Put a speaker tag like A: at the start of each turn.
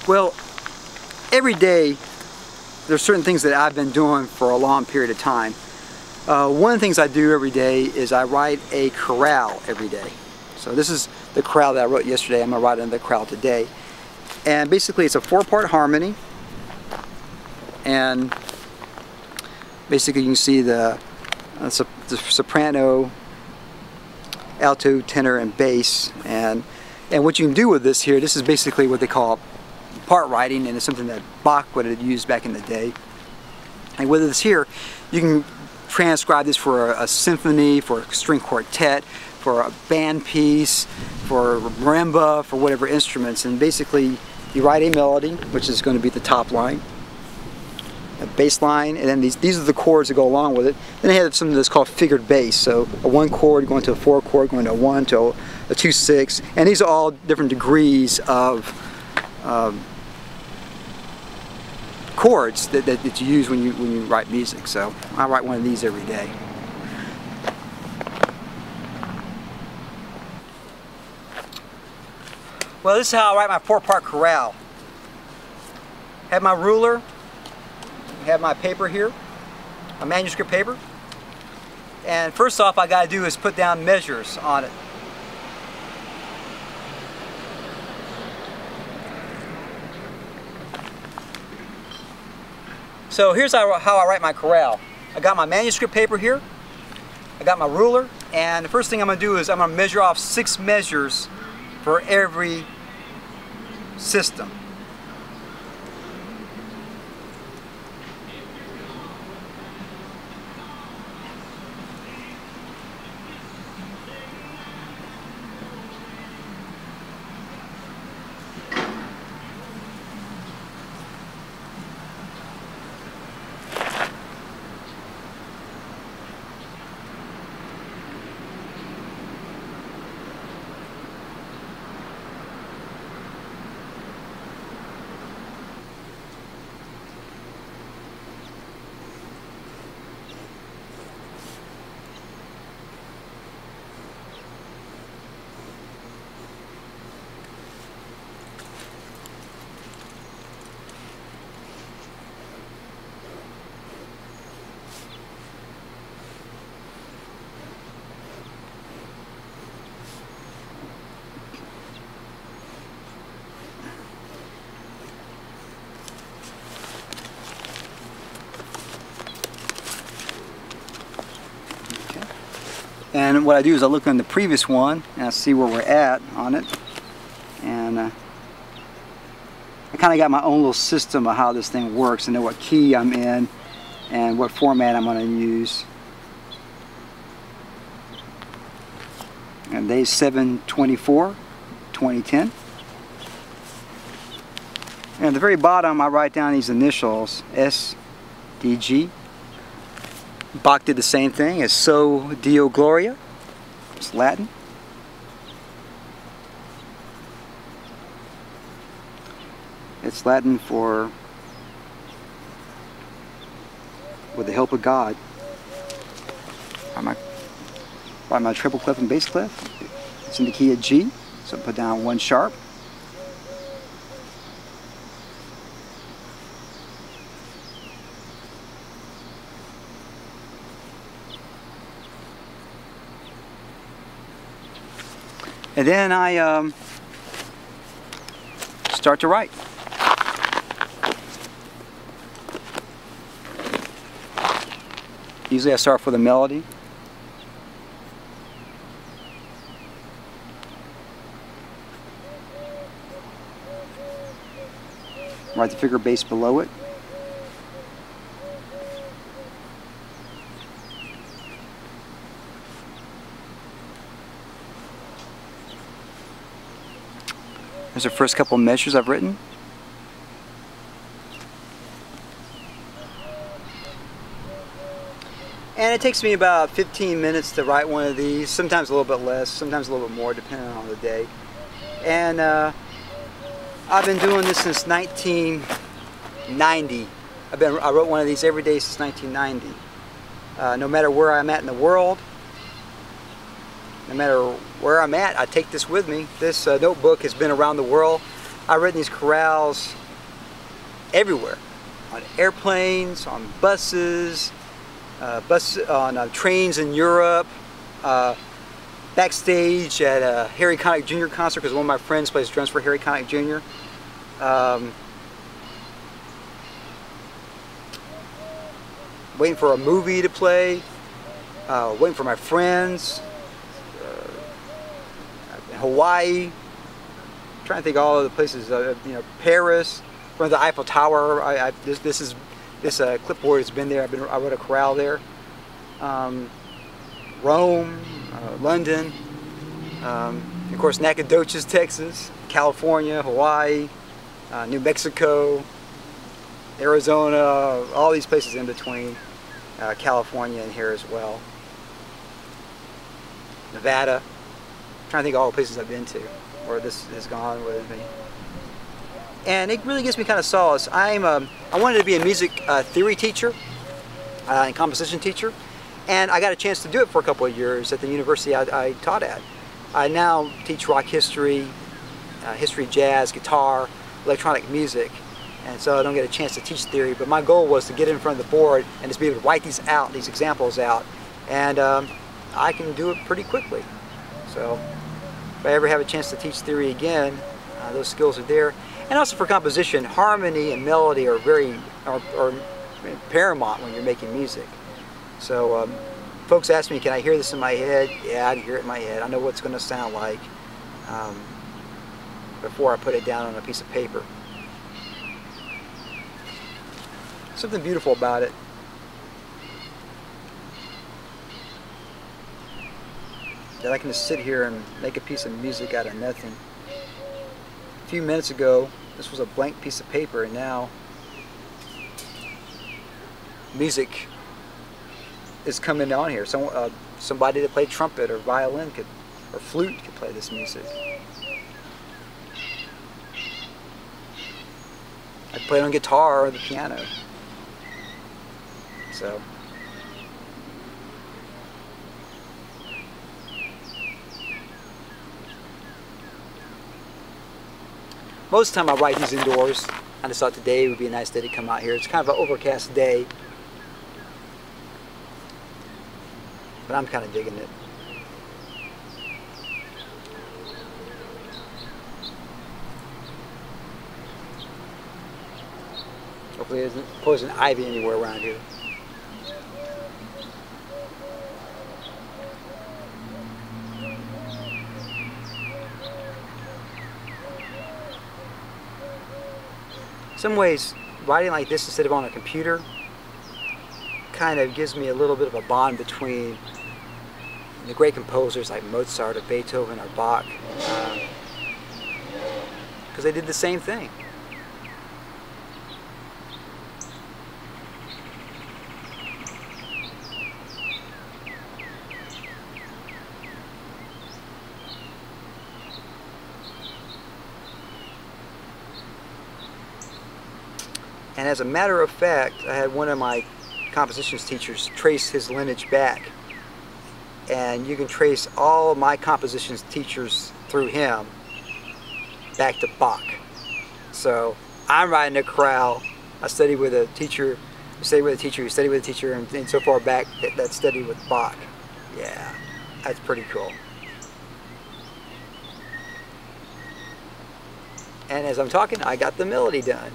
A: Well, every day there's certain things that I've been doing for a long period of time. One of the things I do every day is I write a chorale every day. So this is the chorale that I wrote yesterday. I'm going to write another chorale today. And basically it's a 4-part harmony. And basically you can see the soprano, alto, tenor, and bass. And what you can do with this here, this is basically what they call part writing, and it's something that Bach would have used back in the day. And with this here, you can transcribe this for a symphony, for a string quartet, for a band piece, for marimba, for whatever instruments. And basically you write a melody, which is going to be the top line, a bass line, and then these are the chords that go along with it. Then they have something that's called figured bass, so a 1 chord going to a 4 chord, going to a 1 to a 2/6, and these are all different degrees of chords that you use when you write music. So I write one of these every day. Well, this is how I write my 4-part chorale. Have my ruler, have my paper here, my manuscript paper, and first off I got to do is put down measures on it. So here's how I write my chorale. I got my manuscript paper here, I got my ruler, and the first thing I'm going to do is I'm going to measure off 6 measures for every system. And what I do is I look on the previous one and I see where we're at on it, and I kind of got my own little system of how this thing works. I know what key I'm in and what format I'm going to use. And day 7/24, 2010. And at the very bottom I write down these initials, S, D, G. Bach did the same thing as So Deo Gloria. It's Latin. It's Latin for with the help of God. By my treble clef and bass clef. It's in the key of G, so put down 1 sharp. And then I start to write. Usually I start with a melody. Write the figure bass below it. There's the first couple of measures I've written. And it takes me about 15 minutes to write one of these, sometimes a little bit less, sometimes a little bit more, depending on the day. And I've been doing this since 1990. I wrote one of these every day since 1990. No matter where I'm at in the world, no matter where I'm at, I take this with me. This notebook has been around the world I've written these chorales everywhere, on airplanes, on buses, on trains in Europe, backstage at a Harry Connick Jr. concert, because one of my friends plays drums for Harry Connick Jr. Waiting for a movie to play, waiting for my friends, Hawaii, trying to think of all of the places, you know, Paris, from the Eiffel Tower. This clipboard has been there. I wrote a chorale there. Rome, London, of course Nacogdoches, Texas, California, Hawaii, New Mexico, Arizona, all these places in between, California and here as well. Nevada. I'm trying to think of all the places I've been to, where this has gone with me. And it really gives me kind of solace. I wanted to be a music theory teacher and composition teacher, and I got a chance to do it for a couple of years at the university I taught at. I now teach rock history, history, jazz, guitar, electronic music, and so I don't get a chance to teach theory, but my goal was to get in front of the board and just be able to write these out, these examples out, and I can do it pretty quickly. So if I ever have a chance to teach theory again, those skills are there. And also for composition, harmony and melody are are paramount when you're making music. So folks ask me, can I hear this in my head? Yeah, I can hear it in my head. I know what it's going to sound like before I put it down on a piece of paper. Something beautiful about it. That I can just sit here and make a piece of music out of nothing. A few minutes ago, this was a blank piece of paper, and now music is coming on here. Somebody that played trumpet or violin or flute could play this music. I play it on guitar or the piano. So most of the time I write these indoors. I just thought today would be a nice day to come out here. It's kind of an overcast day, but I'm kind of digging it. Hopefully it isn't poison ivy anywhere around here. In some ways, writing like this instead of on a computer kind of gives me a little bit of a bond between the great composers like Mozart or Beethoven or Bach, because they did the same thing. And as a matter of fact, I had one of my compositions teachers trace his lineage back. And you can trace all of my compositions teachers through him back to Bach. So I'm writing a chorale. I studied with a teacher, you study with a teacher, you study with a teacher, and so far back that study with Bach. Yeah, that's pretty cool. And as I'm talking, I got the melody done.